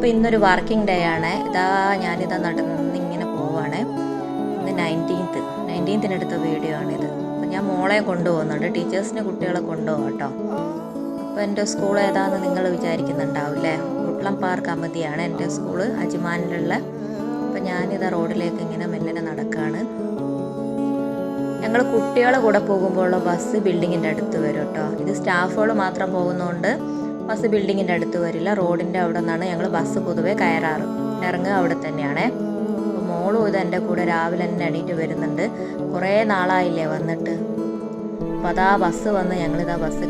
അപ്പോൾ ഇന്നൊരു working day ആണ്. ഞാനിതാ നടന്നിങ്ങനെ പോവാണ്. ഇന്ന് 19th വീഡിയോ ആണിത്. അപ്പോൾ ഞാൻ മോളെ കൊണ്ടുപോകുന്നുണ്ട്. ടീച്ചേഴ്സിന് കുട്ടികളെ കൊണ്ടുപോകാം കേട്ടോ. അപ്പോൾ എൻ്റെ സ്കൂൾ ഏതാണെന്ന് നിങ്ങൾ വിചാരിക്കുന്നുണ്ടാവില്ലേ? വുഡ്ലം പാർക്ക് അമതിയാണ് എൻ്റെ സ്കൂള്, അജ്മാനിലുള്ള. അപ്പോൾ ഞാനിതാ റോഡിലേക്ക് ഇങ്ങനെ മെല്ലനെ നടക്കുകയാണ്. ഞങ്ങൾ കുട്ടികളെ കൂടെ പോകുമ്പോഴുള്ള ബസ് ബിൽഡിങ്ങിൻ്റെ അടുത്ത് വരും കേട്ടോ. ഇത് സ്റ്റാഫുകൾ മാത്രം പോകുന്നതുകൊണ്ട് ബസ് ബിൽഡിങ്ങിൻ്റെ അടുത്ത് വരില്ല. റോഡിൻ്റെ അവിടെ നിന്നാണ് ഞങ്ങൾ ബസ് പൊതുവേ കയറാറ്. ഇറങ്ങുക അവിടെ തന്നെയാണേ. അപ്പോൾ മോളും ഇത് എൻ്റെ കൂടെ രാവിലെ തന്നെ എണീറ്റ് വരുന്നുണ്ട്. കുറേ നാളായില്ലേ വന്നിട്ട്. അപ്പോൾ അതാ ബസ് വന്ന് ഞങ്ങളിതാ ബസ്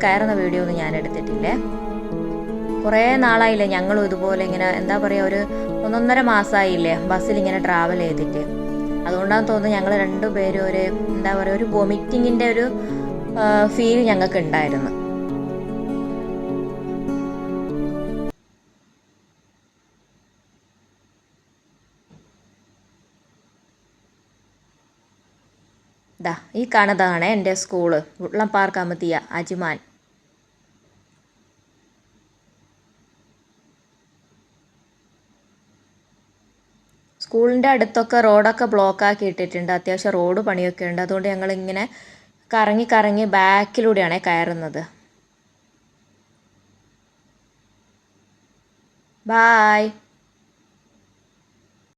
കയറുന്ന വീഡിയോ ഒന്നും ഞാൻ എടുത്തിട്ടില്ലേ. കുറേ നാളായില്ലേ ഞങ്ങളും ഇതുപോലെ ഇങ്ങനെ എന്താ പറയുക, ഒരു 1.5 മാസമായില്ലേ ബസ്സിലിങ്ങനെ ട്രാവൽ ചെയ്തിട്ട്. അതുകൊണ്ടാണ് തോന്നുന്നത് ഞങ്ങൾ രണ്ടുപേരും ഒരു എന്താ പറയുക, ഒരു വൊമിറ്റിങ്ങിൻ്റെ ഒരു ഫീൽ ഞങ്ങൾക്ക് ഉണ്ടായിരുന്നു. ഈ കാണുന്നതാണ് എൻ്റെ സ്കൂള്, വുഡ്ലം പാർക്ക് അമതിയ, അജ്മാൻ. സ്കൂളിൻ്റെ അടുത്തൊക്കെ റോഡൊക്കെ ബ്ലോക്കാക്കി ഇട്ടിട്ടുണ്ട്. അത്യാവശ്യം റോഡ് പണിയൊക്കെ ഉണ്ട്. അതുകൊണ്ട് ഞങ്ങളിങ്ങനെ കറങ്ങി ബാക്കിലൂടെയാണ് കയറുന്നത്. ബായ്.